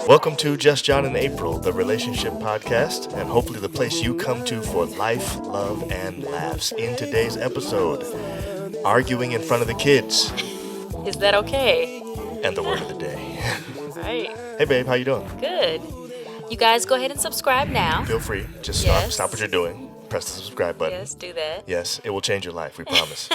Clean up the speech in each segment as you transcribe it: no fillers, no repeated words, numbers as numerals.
Welcome to Just John and April, the relationship podcast, and hopefully the place you come to for life, love, and laughs. In today's episode, arguing in front of the kids. Is that okay? And the word of the day. Right. Hey babe, how you doing? Good. You guys go ahead and subscribe now. Feel free. Just Yes. stop what you're doing. Press the subscribe button. Yes, do that. Yes, it will change your life, we promise.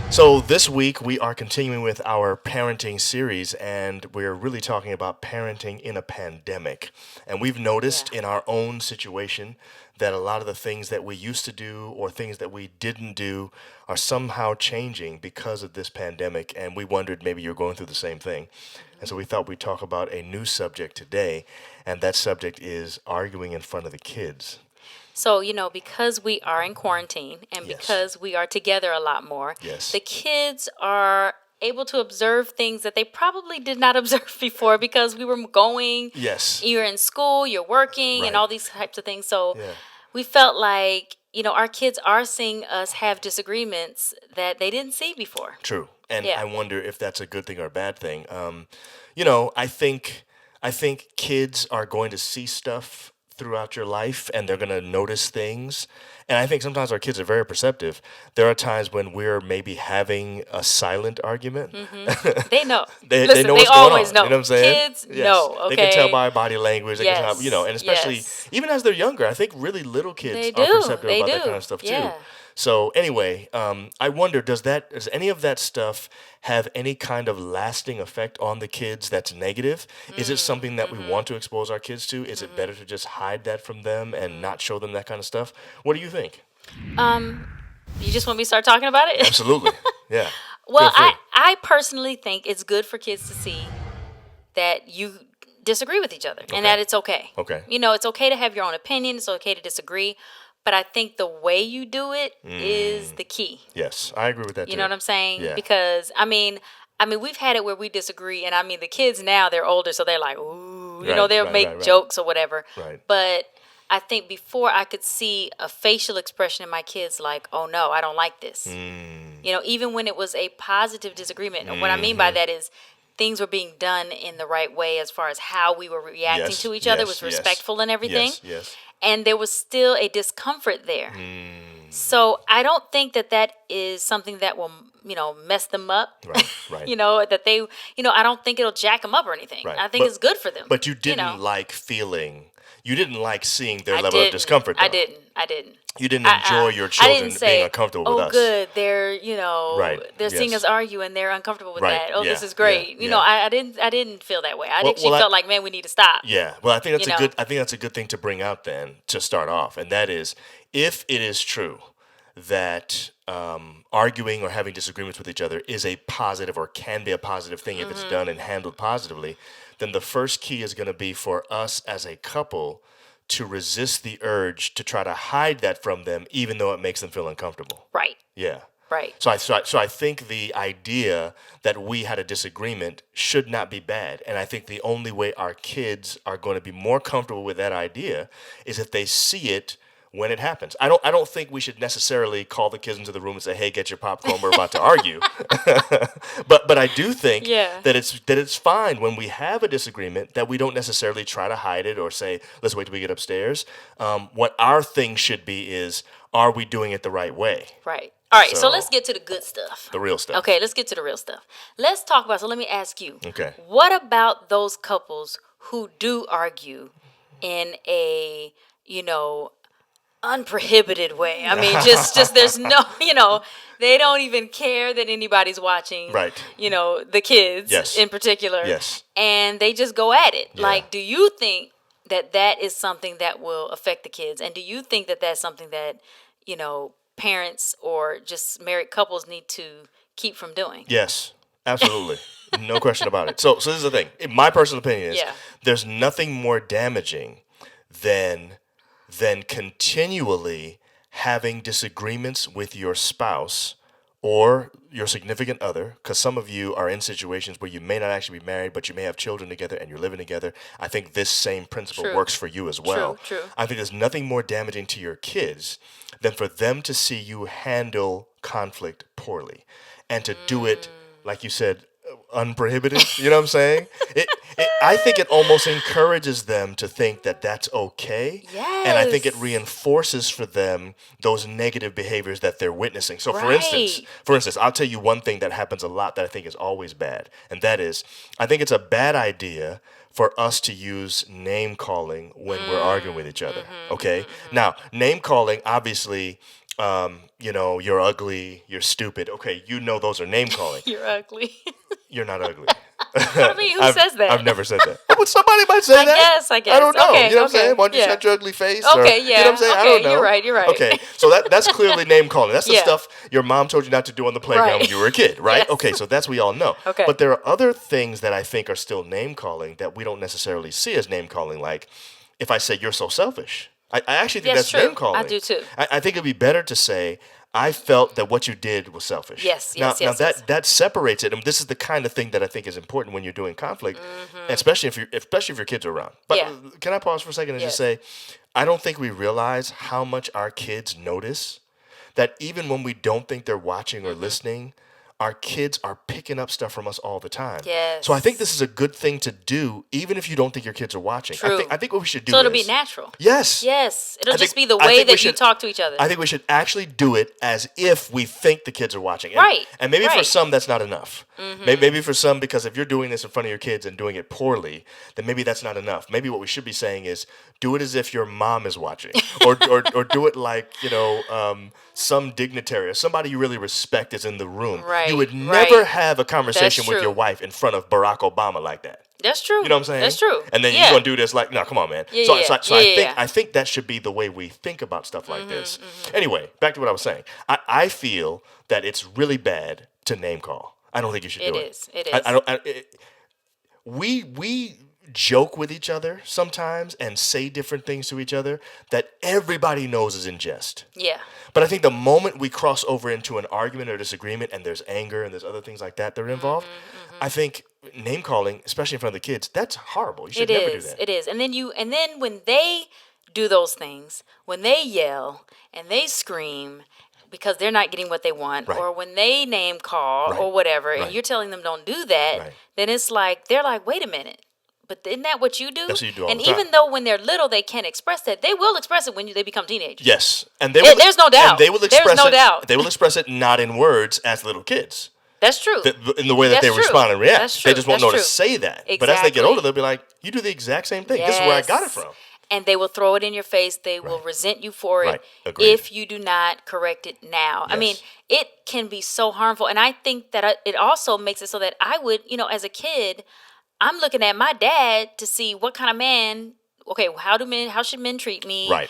So this week we are continuing with our parenting series, and we're really talking about parenting in a pandemic. And we've noticed in our own situation that a lot of the things that we used to do or things that we didn't do are somehow changing because of this pandemic, and we wondered maybe you're going through the same thing. And so we thought we'd talk about a new subject today, and that subject is arguing in front of the kids. So, because we are in quarantine and Yes. because we are together a lot more, Yes. the kids are able to observe things that they probably did not observe before because we were going. Yes. You're in school, you're working, Right. and all these types of things. So Yeah. we felt like, our kids are seeing us have disagreements that they didn't see before. True. And Yeah. I wonder if that's a good thing or a bad thing. I think kids are going to see stuff throughout your life, and they're going to notice things. And I think sometimes our kids are very perceptive. There are times when we're maybe having a silent argument. They know. They Listen, know they what's always going on. know. You know what I'm saying? Kids know, okay? They can tell by body language. They can Yes, tell, and especially yes. even as they're younger, I think really little kids They are do, perceptive they about that do, kind of stuff yeah. too. So anyway, I wonder, does any of that stuff have any kind of lasting effect on the kids that's negative? Is it something that we want to expose our kids to? Is it better to just hide that from them and not show them that kind of stuff? What do you think? You just want me to start talking about it? Absolutely. Yeah. Well, Feel free. I personally think it's good for kids to see that you disagree with each other and that it's okay. Okay. It's okay to have your own opinion. It's okay to disagree. But I think the way you do it is the key. Yes, I agree with that too. You know what I'm saying? Yeah. Because, we've had it where we disagree. And, the kids now, they're older. So they're like, ooh, Right, they'll right, make right, right. jokes or whatever. Right. But I think before I could see a facial expression in my kids like, oh, no, I don't like this. Even when it was a positive disagreement. And what I mean by that is things were being done in the right way as far as how we were reacting Yes, to each other. It yes, was respectful and everything. Yes. And there was still a discomfort there. So I don't think that is something that will, mess them up. Right. That they, I don't think it'll jack them up or anything. Right. I think it's good for them. But you didn't you didn't like seeing their level of discomfort, though. I didn't. You didn't enjoy your children being uncomfortable with us. Oh, good. They're, Right, they're seeing yes. us argue and they're uncomfortable with Right, that. Oh, yeah, this is great. yeah. I didn't feel that way. I Well, actually well, felt like, man, we need to stop. Yeah, well, I think that's You I think that's a good thing to bring out then to start off, and that is if it is true that arguing or having disagreements with each other is a positive or can be a positive thing if it's done and handled positively, then the first key is going to be for us as a couple to resist the urge to try to hide that from them, even though it makes them feel uncomfortable. Right. Yeah. Right. So I think the idea that we had a disagreement should not be bad. And I think the only way our kids are going to be more comfortable with that idea is if they see it when it happens. I don't think we should necessarily call the kids into the room and say, "Hey, get your popcorn, we're about to argue." But I do think that it's fine when we have a disagreement that we don't necessarily try to hide it or say, "Let's wait till we get upstairs." What our thing should be is, are we doing it the right way? Right. All right, so So- let's get to the good stuff. The real stuff. Okay, let's get to the real stuff. Let's talk about, so let me ask you. Okay. What about those couples who do argue in a, unprohibited way? I mean, just there's no, they don't even care that anybody's watching. Right. The kids Yes. in particular. Yes. And they just go at it. Yeah. Like, do you think that is something that will affect the kids? And do you think that that's something that, parents or just married couples need to keep from doing? Yes, absolutely. No question about it. So this is the thing. In my personal opinion is there's nothing more damaging than continually having disagreements with your spouse or your significant other, because some of you are in situations where you may not actually be married, but you may have children together and you're living together. I think this same principle True. works for you as well. True. I think there's nothing more damaging to your kids than for them to see you handle conflict poorly and to do it, like you said, unprohibited. You know what I'm saying? I think it almost encourages them to think that that's okay. Yes. And I think it reinforces for them those negative behaviors that they're witnessing. So for instance, I'll tell you one thing that happens a lot that I think is always bad. And that is, I think it's a bad idea for us to use name calling when we're arguing with each other. Okay? Now, name calling, obviously, you're ugly, you're stupid. Okay, those are name calling. You're ugly. You're not ugly. I mean, who says that? I've never said that. Oh, but somebody might say that. I guess. I don't know. Okay, you know what I'm saying? Why don't you yeah. shut your ugly face? Okay, You know what I'm saying? I don't know. You're right. Okay, so that's clearly name calling. That's the Yeah. stuff your mom told you not to do on the playground Right. when you were a kid, right? Yes. Okay, so that's we all know. Okay. But there are other things that I think are still name calling that we don't necessarily see as name calling. Like if I say you're so selfish, I actually think that's true. name calling. I do too. I think it'd be better to say, I felt that what you did was selfish. Yes. Now that separates it, and this is the kind of thing that I think is important when you're doing conflict, especially if your kids are around. But Yeah. can I pause for a second and just Yes. say, I don't think we realize how much our kids notice that even when we don't think they're watching or listening, our kids are picking up stuff from us all the time. Yes. So I think this is a good thing to do, even if you don't think your kids are watching. True. I think what we should do So it'll is, be natural. Yes. Yes. It'll I just think- be the I way think we that you should- talk to each other. I think we should actually do it as if we think the kids are watching. And, Right, And maybe for right. some, that's not enough. Maybe for some, because if you're doing this in front of your kids and doing it poorly, then maybe that's not enough. Maybe what we should be saying is do it as if your mom is watching. or do it like, some dignitary or somebody you really respect is in the room. Right, You would never right. have a conversation That's with true. your wife in front of Barack Obama like that. That's true. You know what I'm saying? That's true. And then Yeah. you're gonna do this like, no, come on, man. Yeah, so yeah. so Yeah. I think that should be the way we think about stuff like this. Anyway, back to what I was saying. I feel that it's really bad to name call. I don't think you should do it. It is. I don't. We joke with each other sometimes and say different things to each other that everybody knows is in jest. Yeah. But I think the moment we cross over into an argument or disagreement and there's anger and there's other things like that are involved, I think name calling, especially in front of the kids, that's horrible. You should never do that. It is. And then when they do those things, when they yell and they scream because they're not getting what they want, Right. or when they name call Right. or whatever, Right. and you're telling them don't do that, Right. then it's like they're like, wait a minute. But isn't that what you do? That's what you do all and the time. even though when they're little they can't express that, they will express it when they become teenagers. Yes, and There's no doubt. And they will There's express no it. doubt. They will express it not in words as little kids. That's true. In the way that That's they true. respond and react. That's true. They just won't That's know to true. say that. But as they get Exactly. older, they'll be like, "You do the exact same thing. This is where I got it Yes. from." And they will throw it in your face. They will resent you for it Right. Agreed. if you do not correct it now. I Yes. mean, it can be so harmful. And I think that it also makes it so that I would, as a kid, I'm looking at my dad to see what kind of man. Okay, how should men treat me? Right.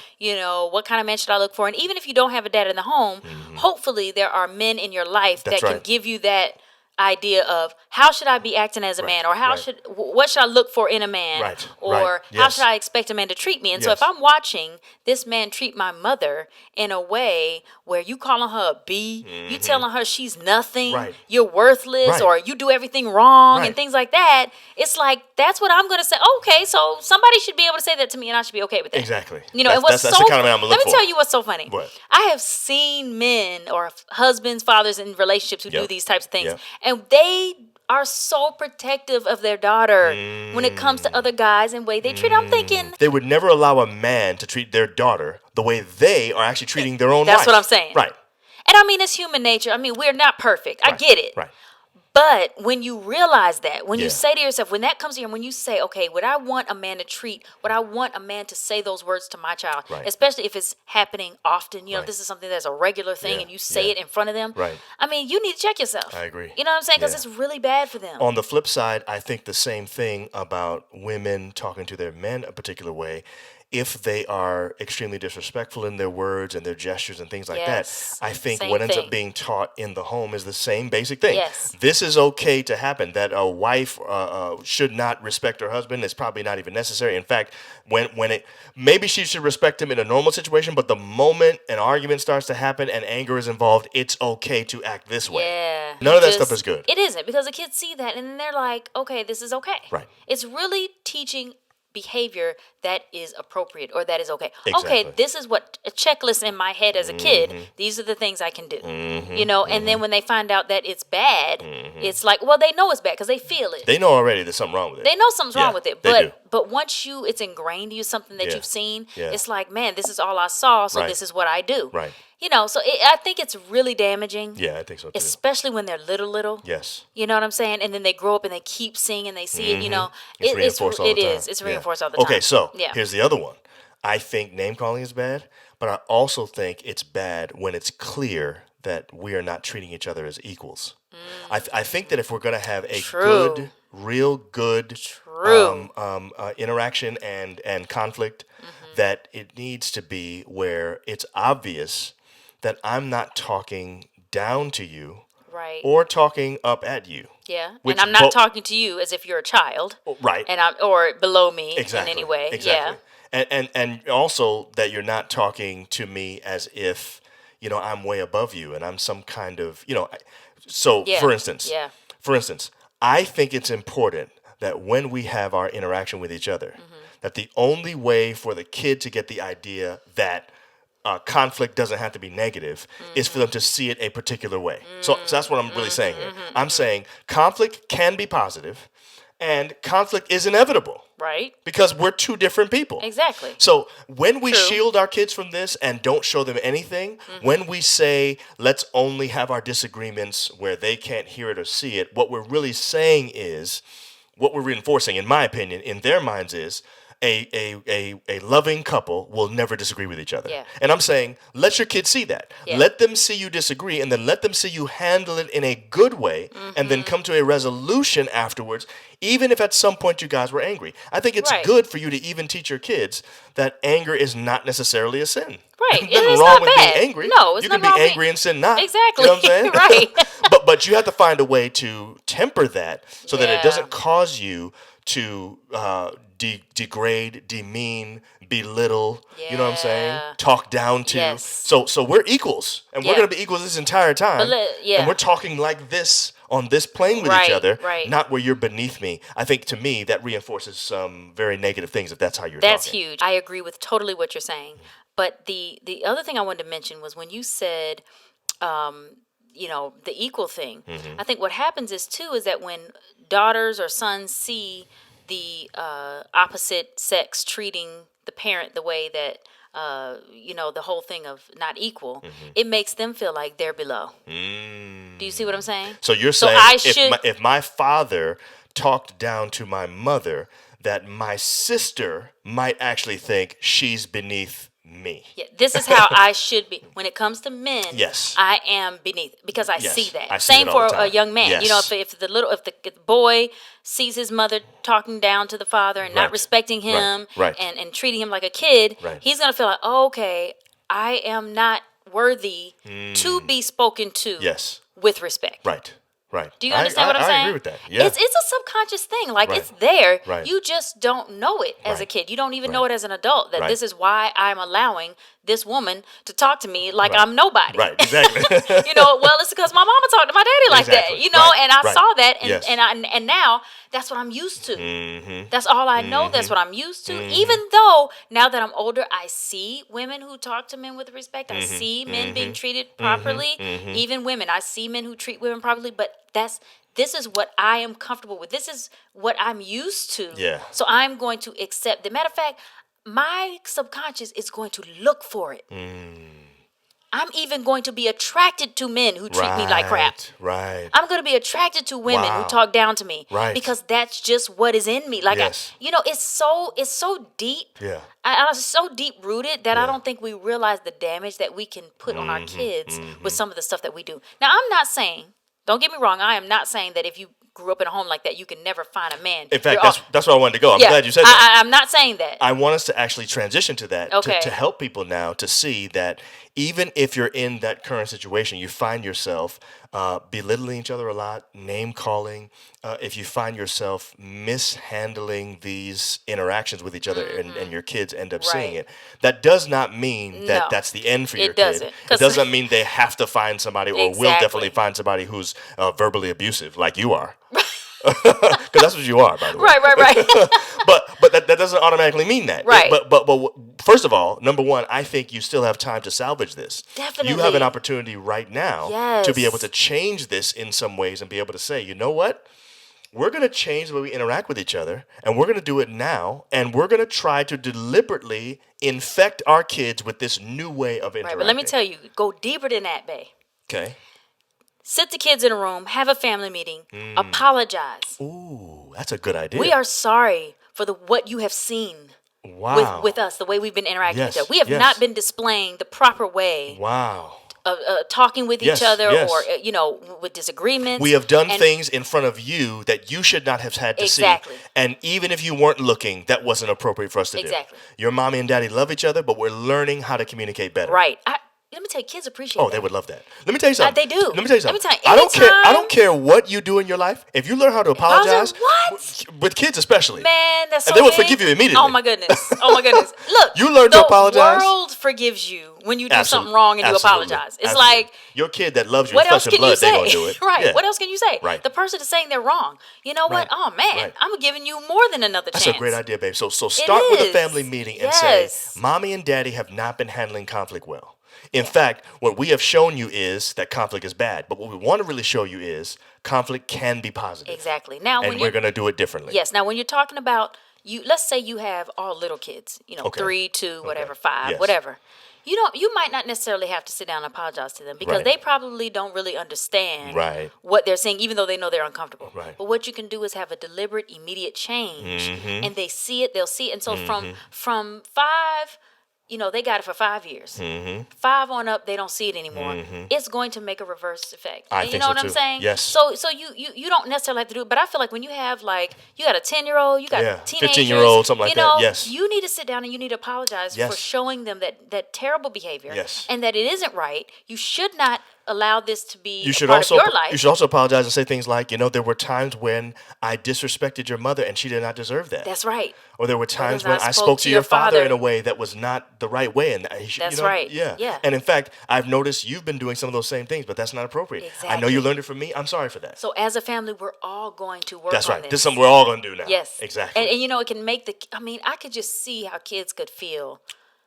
What kind of man should I look for? And even if you don't have a dad in the home, hopefully there are men in your life That's that can right. give you that idea of how should I be acting as a man, or right. what should I look for in a man, Right, or right, how yes. should I expect a man to treat me? And so Yes. if I'm watching this man treat my mother in a way where you calling her a B, you telling her she's nothing, Right. you're worthless, Right. or you do everything wrong Right. and things like that, it's like that's what I'm going to say. Okay, so somebody should be able to say that to me and I should be okay with that. Exactly. And That's what's the so kind of man I'm gonna let look me for. tell you what's so funny. What? I have seen men or husbands, fathers in relationships who do Yep. these types of things, Yep. and they are so protective of their daughter when it comes to other guys and way they treat. I'm thinking They would never allow a man to treat their daughter the way they are actually treating their own wife. That's what I'm saying. Right. and I mean it's human nature. I mean we're not perfect. I Right. get it. Right. But when you realize that, when Yeah. you say to yourself, when that comes to you, when you say, okay, would I want a man to treat, would I want a man to say those words to my child, Right. especially if it's happening often, Right. this is something that's a regular thing Yeah, and you say yeah. it in front of them. Right. I mean, you need to check yourself. I agree. You know what I'm saying? Because Yeah. it's really bad for them. On the flip side, I think the same thing about women talking to their men a particular way. if they are extremely disrespectful in their words and their gestures and things like that, Yes. I think Same what ends up thing. being taught in the home is the same basic thing. Yes. This is okay to happen. That a wife should not respect her husband is probably not even necessary. In fact, when it maybe she should respect him in a normal situation, but the moment an argument starts to happen and anger is involved, it's okay to act this way. Yeah. None of that stuff is good. It isn't, because the kids see that and then they're like, okay, this is okay. Right. It's really teaching behavior that is appropriate or that is okay. Exactly. Okay, this is what a checklist in my head as a kid. These are the things I can do. And then when they find out that it's bad, it's like, well, they know it's bad because they feel it. They know already there's something wrong with it. They know something's wrong with it, they do. but once it's ingrained in you, something that Yeah. you've seen, Yeah. it's like, man, this is all I saw, so Right. this is what I do. Right. So I think it's really damaging. Yeah, I think so too. Especially when they're little. Yes. You know what I'm saying? And then they grow up and they keep seeing and they see it. It's reinforced all the time. It's Yeah. reinforced all the time. Okay, so yeah. here's the other one. I think name calling is bad, but I also think it's bad when it's clear that we are not treating each other as equals. I think that if we're going to have a True. good, real good True. interaction and conflict, that it needs to be where it's obvious that I'm not talking down to you Right. or talking up at you. Yeah. which And I'm not bo- talking to you as if you're a child. Right. And or below me Exactly. in any way. Exactly. And also that you're not talking to me as if, I'm way above you and I'm some kind of, so Yeah. for instance, Yeah. I think it's important that when we have our interaction with each other, Mm-hmm. that the only way for the kid to get the idea that conflict doesn't have to be negative is for them to see it a particular way. So that's what I'm really saying here. I'm saying conflict can be positive and conflict is inevitable Right. because we're two different people. Exactly. So when we True. shield our kids from this and don't show them anything, when we say, let's only have our disagreements where they can't hear it or see it, what we're really saying is, what we're reinforcing, in my opinion, in their minds is, a loving couple will never disagree with each other. Yeah. And I'm saying, let your kids see that. Yeah. Let them see you disagree, and then let them see you handle it in a good way, and then come to a resolution afterwards, even if at some point you guys were angry. I think it's Right. good for you to even teach your kids that anger is not necessarily a sin. Right. There's nothing It's wrong not with bad. being angry. No, it's you can nothing be wrong with angry and sin not. Exactly. You know what I'm saying? Right. but you have to find a way to temper that so that it Yeah. doesn't cause you to degrade, demean, belittle. You know what I'm saying? Yeah. Talk down to. Yes. So we're equals, and we're Yeah. gonna be equals this entire time. yeah. And we're talking like this on this plane with Right, each other, right. not where you're beneath me. I think to me that reinforces some very negative things if that's how you're That's talking. huge. I agree with totally what you're saying. But the other thing I wanted to mention was when you said, the equal thing. I think what happens is that when daughters or sons see the opposite sex treating the parent the way that the whole thing of not equal, it makes them feel like they're below. Do you see what I'm saying? So you're So saying I if my father talked down to my mother, that my sister might actually think she's beneath me. Yeah, this is how I should be. When it comes to men, Yes. I am beneath because I Yes, see that. I see Same it all for the a time. young man. Yes. If the boy sees his mother talking down to the father and Right. not respecting him Right. And treating him like a kid, Right. he's gonna feel like, oh, okay, I am not worthy to be spoken to Yes. with respect. Right. Right. Do you understand what I'm saying? I agree with that. Yeah. It's a subconscious thing. Like Right. it's there. Right. You just don't know it as a Right. kid. You don't even Right. know it as an adult that Right. this is why I'm allowing this woman to talk to me like Right. I'm nobody. Right. Exactly. Well, it's because my mama talked to my daddy like Exactly. that. Right. And I Right. saw that Yes. and now that's what I'm used to. Mm-hmm. That's all I know. That's what I'm used to. Even though now that I'm older, I see women who talk to men with respect. I see men being treated properly. Even women. I see men who treat women properly. But this is what I am comfortable with. This is what I'm used to. Yeah. So I'm going to accept. The matter of fact, my subconscious is going to look for it. I'm even going to be attracted to men who treat me like crap. Right. I'm going to be attracted to women Wow. who talk down to me. Right. Because that's just what is in me. Like, Yes. it's so deep. Yeah. It's so deep rooted that I don't think we realize the damage that we can put on our kids with some of the stuff that we do. Now, I'm not saying, don't get me wrong, I am not saying that if you grew up in a home like that, you can never find a man. In fact, that's where I wanted to go. I'm glad you said that. I'm not saying that. I want us to actually transition to that to help people now to see that even if you're in that current situation, you find yourself belittling each other a lot, name calling. If you find yourself mishandling these interactions with each other and your kids end up seeing it, that does not mean that that's the end for your kid. It doesn't mean they have to find somebody or will definitely find somebody who's verbally abusive like you are. Because that's what you are, by the way. Right. but that doesn't automatically mean that. Right. But first of all, number one, I think you still have time to salvage this. Definitely. You have an opportunity right now to be able to change this in some ways and be able to say, you know what? We're going to change the way we interact with each other, and we're going to do it now, and we're going to try to deliberately infect our kids with this new way of interacting. Right, but let me tell you, go deeper than that, babe. Okay. Sit the kids in a room, have a family meeting, apologize. Ooh, that's a good idea. We are sorry for what you have seen with us, the way we've been interacting with each other. We have not been displaying the proper way. Wow. Talking with each other or, with disagreements. We have done things in front of you that you should not have had to see. And even if you weren't looking, that wasn't appropriate for us to do. Your mommy and daddy love each other, but we're learning how to communicate better. Right. Let me tell you, kids appreciate that. Oh, they would love that. Let me tell you something. They do. Let me tell you something. Anytime, I don't care what you do in your life. If you learn how to apologize, what? With kids especially, man, that's so. And they will forgive you immediately. Oh my goodness. Look, you learn to apologize. The world forgives you when you do something wrong and you apologize. It's like your kid that loves you. What else can you say? They're gonna do it. Right. Yeah. What else can you say? Right. The person is saying they're wrong. You know what? Oh man, I'm giving you more than another chance. That's a great idea, babe. So start with a family meeting and say, "Mommy and Daddy have not been handling conflict well." In fact, what we have shown you is that conflict is bad. But what we want to really show you is conflict can be positive. Exactly. Now, and we're going to do it differently. Yes. Now, when you're talking about let's say you have all little kids, 3, 2, whatever, 5, whatever. You might not necessarily have to sit down and apologize to them because they probably don't really understand what they're saying, even though they know they're uncomfortable. Right. But what you can do is have a deliberate, immediate change, and they see it, they'll see it. And so from 5, they got it for 5 years. 5 on up, they don't see it anymore. It's going to make a reverse effect. I think you know so what I'm too. saying? Yes. So you don't necessarily have to do it, but I feel like when you have you got a 10-year-old, you got teenagers, 15-year-old, something like that. Yes. You need to sit down and you need to apologize for showing them that terrible behavior and that it isn't right. You should not allow this to be part of your life. You should also apologize and say things like, there were times when I disrespected your mother and she did not deserve that. That's right. Or there were times when I spoke to your father in a way that was not the right way. And that's right. Yeah. And in fact, I've noticed you've been doing some of those same things, but that's not appropriate. Exactly. I know you learned it from me. I'm sorry for that. So as a family, we're all going to work on this. That's right. This is something we're all going to do now. Yes. Exactly. And it can make I could just see how kids could feel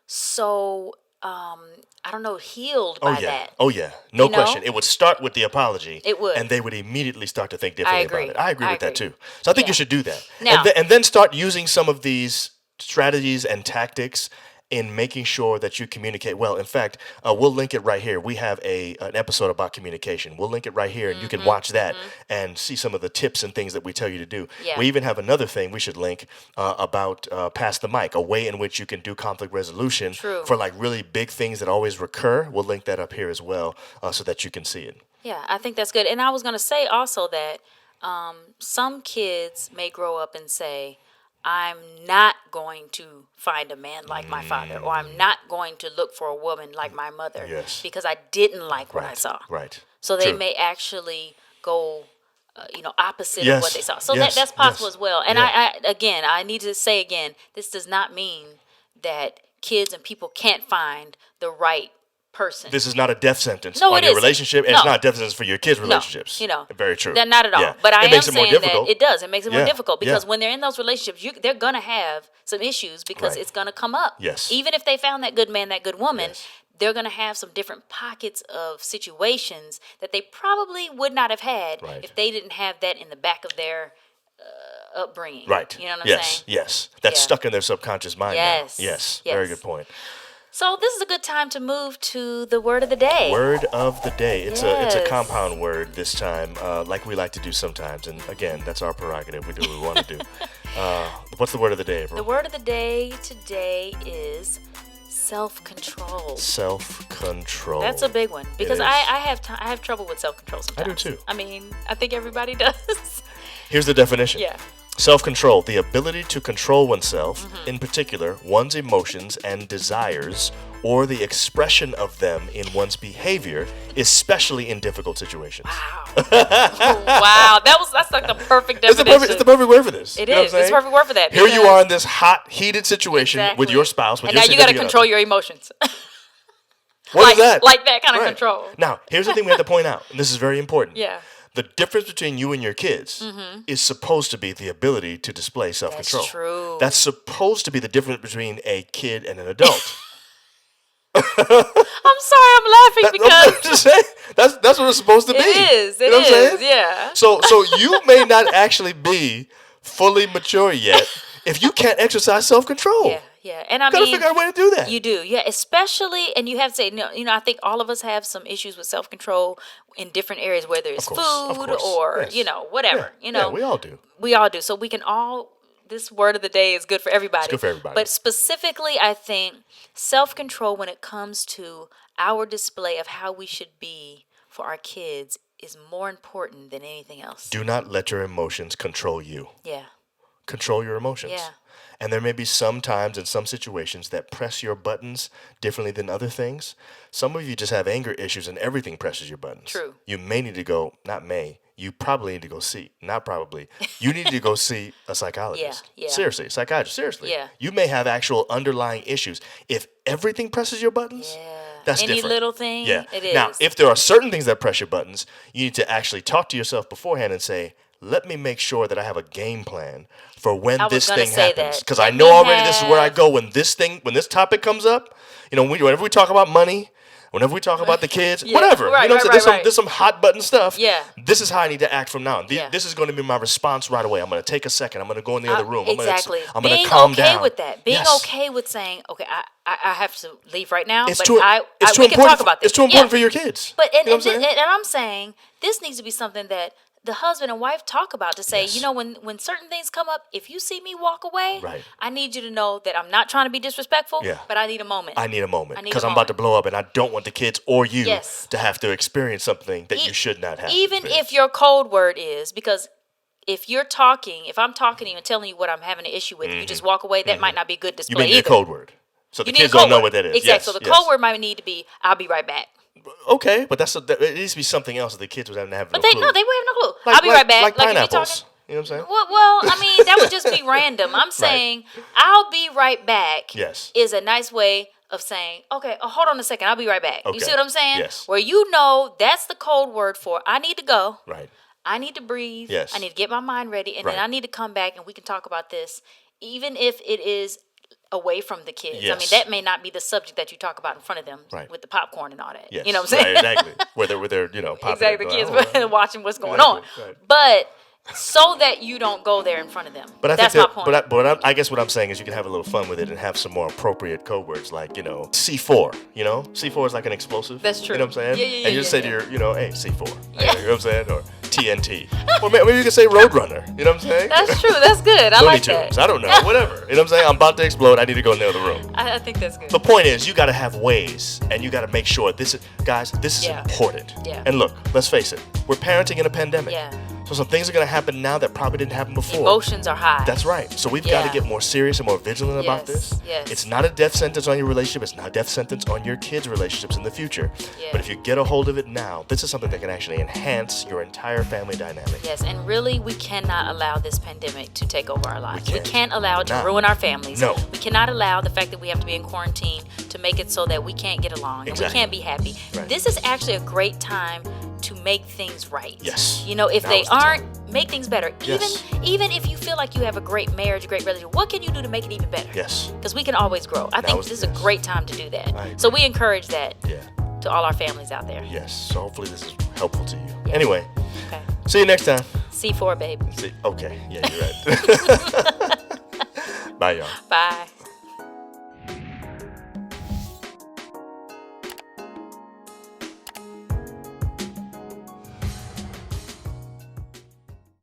so I don't know, healed by that. Oh, yeah. No question. It would start with the apology. It would. And they would immediately start to think differently about it. I agree with that, too. So I think you should do that. Now, and then start using some of these strategies and tactics in making sure that you communicate well. In fact, we'll link it right here. We have an episode about communication. We'll link it right here, and you can watch that and see some of the tips and things that we tell you to do. Yeah. We even have another thing we should link about Pass the Mic, a way in which you can do conflict resolution for really big things that always recur. We'll link that up here as well so that you can see it. Yeah, I think that's good. And I was going to say also that some kids may grow up and say, I'm not going to find a man like my father, or I'm not going to look for a woman like my mother because I didn't like what I saw. Right. So they may actually go, opposite of what they saw. So that's possible as well. And I need to say again, this does not mean that kids and people can't find the right person. This is not a death sentence on your relationship, and it's not a death sentence for your kids' relationships. Very true. Not at all. Yeah. But I am saying that it does. It makes it more difficult because when they're in those relationships, they're going to have some issues because it's going to come up. Yes. Even if they found that good man, that good woman, they're going to have some different pockets of situations that they probably would not have had if they didn't have that in the back of their upbringing. Right. You know what I'm saying? Yes. That's stuck in their subconscious mind now. Yes. Very good point. So this is a good time to move to the word of the day. Word of the day. It's a compound word this time, like we like to do sometimes. And again, that's our prerogative. We do what we want to do. What's the word of the day, April? The word of the day today is self-control. Self-control. That's a big one because I have trouble with self-control sometimes. I do too. I mean, I think everybody does. Here's the definition. Yeah. Self-control, the ability to control oneself, in particular, one's emotions and desires, or the expression of them in one's behavior, especially in difficult situations. Wow. Wow. That's like the perfect definition. It's the perfect word for this. It You know what is. I'm It's the saying? perfect word for that. Here you because- are in this hot, heated situation with Exactly. your spouse, with and your now you got to significant control other. your emotions. What is that? Like that kind of Right. control. Now, here's the thing we have to point out, and this is very important. Yeah. The difference between you and your kids is supposed to be the ability to display self-control. That's true. That's supposed to be the difference between a kid and an adult. I'm sorry, I'm laughing I'm because just saying, that's what it's supposed to be. it is. It You know what I'm is. saying? Yeah. So you may not actually be fully mature yet if you can't exercise self-control. Yeah. Yeah. And I You gotta mean, figure out a way to do that. you do. Yeah. Especially, and you have to say, I think all of us have some issues with self control in different areas, whether it's Of course, food of course. or, Yes. whatever. Yeah, we all do. We all do. So we can all. This word of the day is good for everybody. It's good for everybody. But specifically, I think self-control when it comes to our display of how we should be for our kids is more important than anything else. Do not let your emotions control you. Yeah. Control your emotions. Yeah. And there may be some times in some situations that press your buttons differently than other things. Some of you just have anger issues and everything presses your buttons. True. You may need to go, not may, you probably need to go see, not probably, you need to go see a psychologist. Yeah, yeah. Seriously, a psychiatrist, seriously. Yeah. You may have actual underlying issues. If everything presses your buttons, that's Any different. little thing, Yeah. it is. Now, if there are certain things that press your buttons, you need to actually talk to yourself beforehand and say, let me make sure that I have a game plan for when I was this gonna thing say happens. that. Because I Let know me already this is where I have- go when this topic comes up. Whenever we talk about money, whenever we talk about the kids, Yeah, whatever. right, you know what I'm right, saying? right. There's some hot button stuff. Yeah. This is how I need to act from now on. Yeah. This is going to be my response right away. I'm going to take a second. I'm going to go in the other room. Exactly. I'm going to Being calm okay down. with that. Being Yes. okay with saying, okay, I have to leave right now, It's but too, we can important talk about this. It's too important Yeah. for your kids. But You know what I'm saying? and I'm saying this needs to be something that the husband and wife talk about to say, Yes. when certain things come up, if you see me walk away, Right. I need you to know that I'm not trying to be disrespectful, Yeah. but I need a moment. I need a moment I need because a I'm about to moment. blow up and I don't want the kids or you Yes. to have to experience something that you should not have. Even experienced. if your code word is, because if I'm talking to you and telling you what I'm having an issue with, you just walk away, that might not be good you display may need a either. code word. So the You need a kids don't code know word. what that is. Exactly. Yes, So the yes. code word might need to be, I'll be right back. Okay, but it needs to be something else that the kids would have But no they clue. would have no clue. Like- I'll be right back. Like if you're pineapples. talking. You know what I'm saying? Well, I mean, that would just be random. I'm saying, I'll be right back Yes. is a nice way of saying, okay, hold on a second, I'll be right back. You Okay. see what I'm saying? Yes. Where that's the code word for, I need to go. Right. I need to breathe. Yes. I need to get my mind ready. And Right. then I need to come back and we can talk about this, even if it is away from the kids. I mean, Yes. that may not be the subject that you talk about in front of them Right. with the popcorn and all that. Yes. You know what I'm saying? Right, exactly. Where they're popping Exactly, it, the kids going, "Oh, watching what's going Exactly, on. right. But so that you don't go there in front of them. But I That's think my point. I guess what I'm saying is you can have a little fun with it and have some more appropriate code words like, C4, C4 is like an explosive. That's true. You know what I'm saying? Yeah, And you just say to yeah. your, hey, C4. Yeah. You know what I'm saying? Or TNT. Or maybe you can say Roadrunner. You know what I'm saying? That's true. That's good. I Looney like Tunes. that. I don't know. Whatever. You know what I'm saying? I'm about to explode. I need to go in the other room. I think that's good. The point is, you got to have ways, and you got to make sure this is Yeah. important. Yeah. And look, let's face it, we're parenting in a pandemic. Yeah. So some things are going to happen now that probably didn't happen before. Emotions are high. That's right. So we've got to Yeah. get more serious and more vigilant about Yes, this. yes. It's not a death sentence on your relationship. It's not a death sentence on your kids' relationships in the future. Yeah. But if you get a hold of it now, this is something that can actually enhance your entire family dynamic. Yes, and really, we cannot allow this pandemic to take over our lives. We can't. can't allow it to No. ruin our families. No. We cannot allow the fact that we have to be in quarantine to make it so that we can't get along and Exactly. we can't be happy. Right. This is actually a great time to make things right. Yes. If Now they is the time. aren't, make things better. Yes. Even if you feel like you have a great marriage, a great relationship, what can you do to make it even better? Yes. Because we can always grow. I Now think is- this is a yes. great time to do that. I So agree. we encourage that Yeah. to all our families out there. Yes. So hopefully this is helpful to you. Yeah. Anyway, Okay. see you next time. C4, baby. Okay. Yeah, you're right. Bye, y'all. Bye.